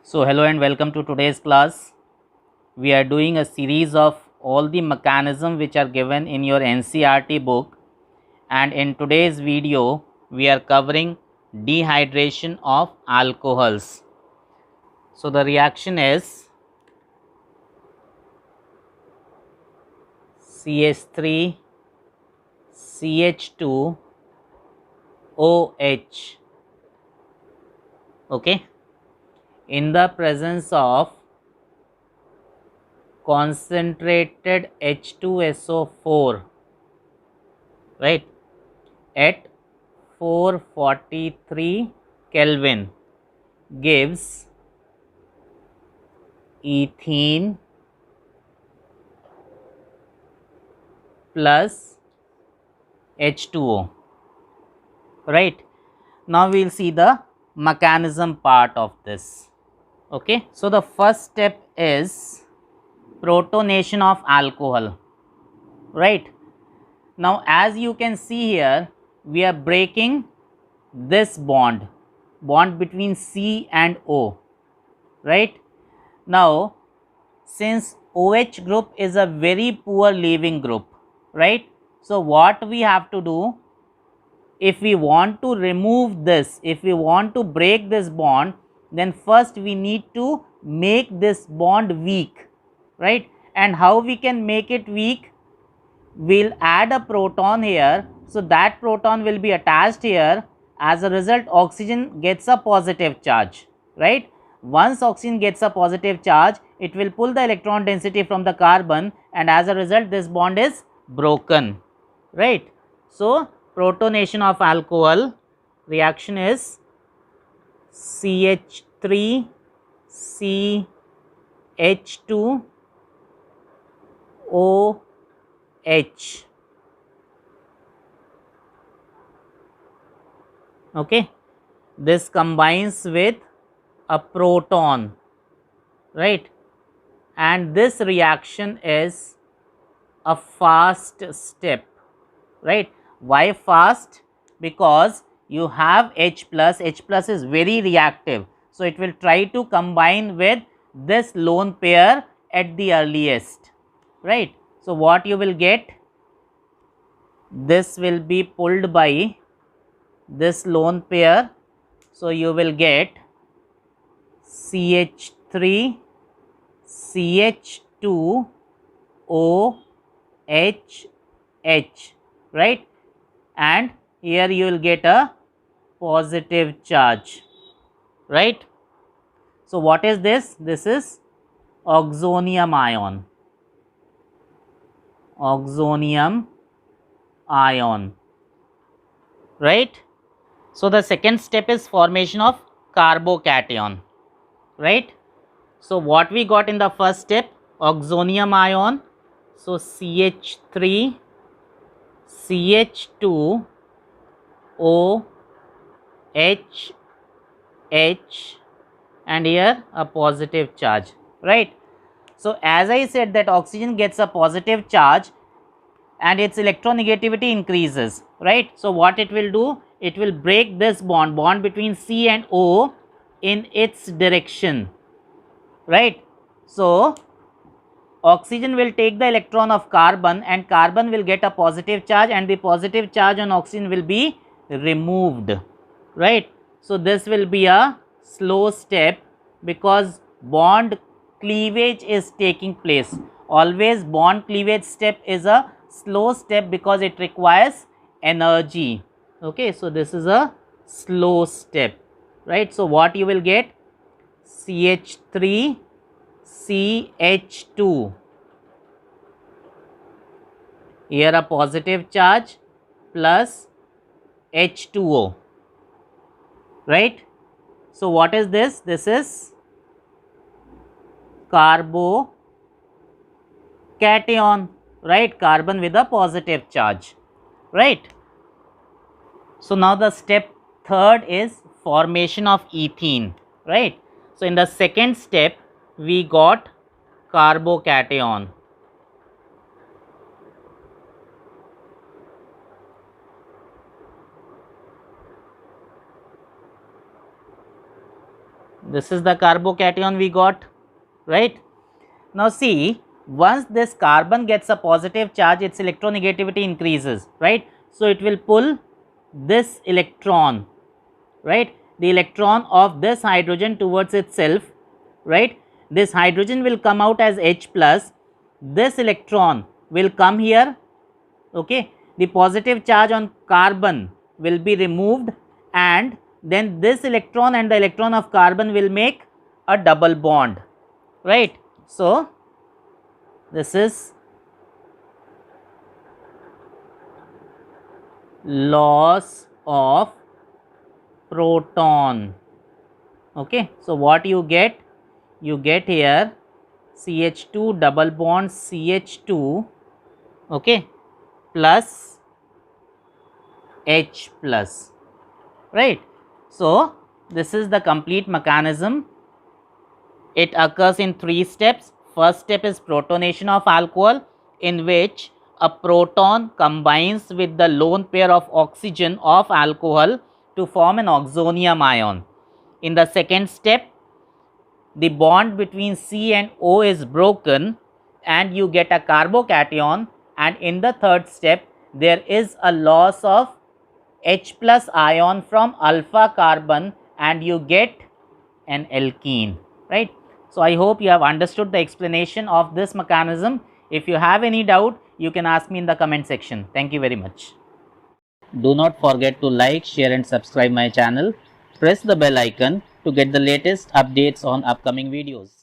So hello and welcome to today's class. We are doing a series of all the mechanisms which are given in your NCERT book, and in today's video we are covering dehydration of alcohols. So the reaction is CH3 CH2 OH, okay, in the presence of concentrated H2SO4, right, at 443 Kelvin gives ethene plus H2O, right. Now we will see the mechanism part of this. Okay, so the first step is protonation of alcohol, right. Now as you can see here, we are breaking this bond between C and O, right. Now since OH group is a very poor leaving group, right, so what we have to do, if we want to remove this, if we want to break this bond, then first we need to make this bond weak, right. And how we can make it weak? We'll add a proton here, so that proton will be attached here. As a result, oxygen gets a positive charge, right. Once oxygen gets a positive charge, it will pull the electron density from the carbon, and as a result this bond is broken, right. So protonation of alcohol reaction is CH3 CH2 OH, okay. This combines with a proton, right, and this reaction is a fast step, right. Why fast? Because you have H plus is very reactive, so it will try to combine with this lone pair at the earliest, right. So what you will get, this will be pulled by this lone pair, so you will get CH3 CH2 OH, right, and here you will get a positive charge, right. So what is this? This is oxonium ion, right. So the second step is formation of carbocation, right. So what we got in the first step? Oxonium ion, so CH3 CH2 OH, and here a positive charge, right. So as I said that oxygen gets a positive charge and its electronegativity increases, right. So what it will do, it will break this bond between C and O in its direction, right. So oxygen will take the electron of carbon and carbon will get a positive charge, and the positive charge on oxygen will be removed, right. So this will be a slow step because bond cleavage is taking place. Always bond cleavage step is a slow step because it requires energy, okay. So this is a slow step, right. So what you will get? CH3 CH2, here a positive charge plus H2O, right. So what is this? This is carbocation, right, carbon with a positive charge, right. So now the step third is formation of ethene, right. So in the second step we got carbocation, This is the carbocation we got, right? Now see, once this carbon gets a positive charge, its electronegativity increases, right? So it will pull this electron, right, the electron of this hydrogen towards itself, right? This hydrogen will come out as H plus, this electron will come here, okay, the positive charge on carbon will be removed, and then this electron and the electron of carbon will make a double bond, right? So this is loss of proton, okay. So what you get here CH2 double bond CH2, okay, plus H plus, right. So this is the complete mechanism. It occurs in 3 steps. First step is protonation of alcohol, in which a proton combines with the lone pair of oxygen of alcohol to form an oxonium ion. In the second step, the bond between C and O is broken and you get a carbocation, and in the third step there is a loss of H plus ion from alpha carbon and you get an alkene, right. So I hope you have understood the explanation of this mechanism. If you have any doubt, you can ask me in the comment section. Thank you very much. Do not forget to like, share and subscribe my channel. Press the bell icon to get the latest updates on upcoming videos.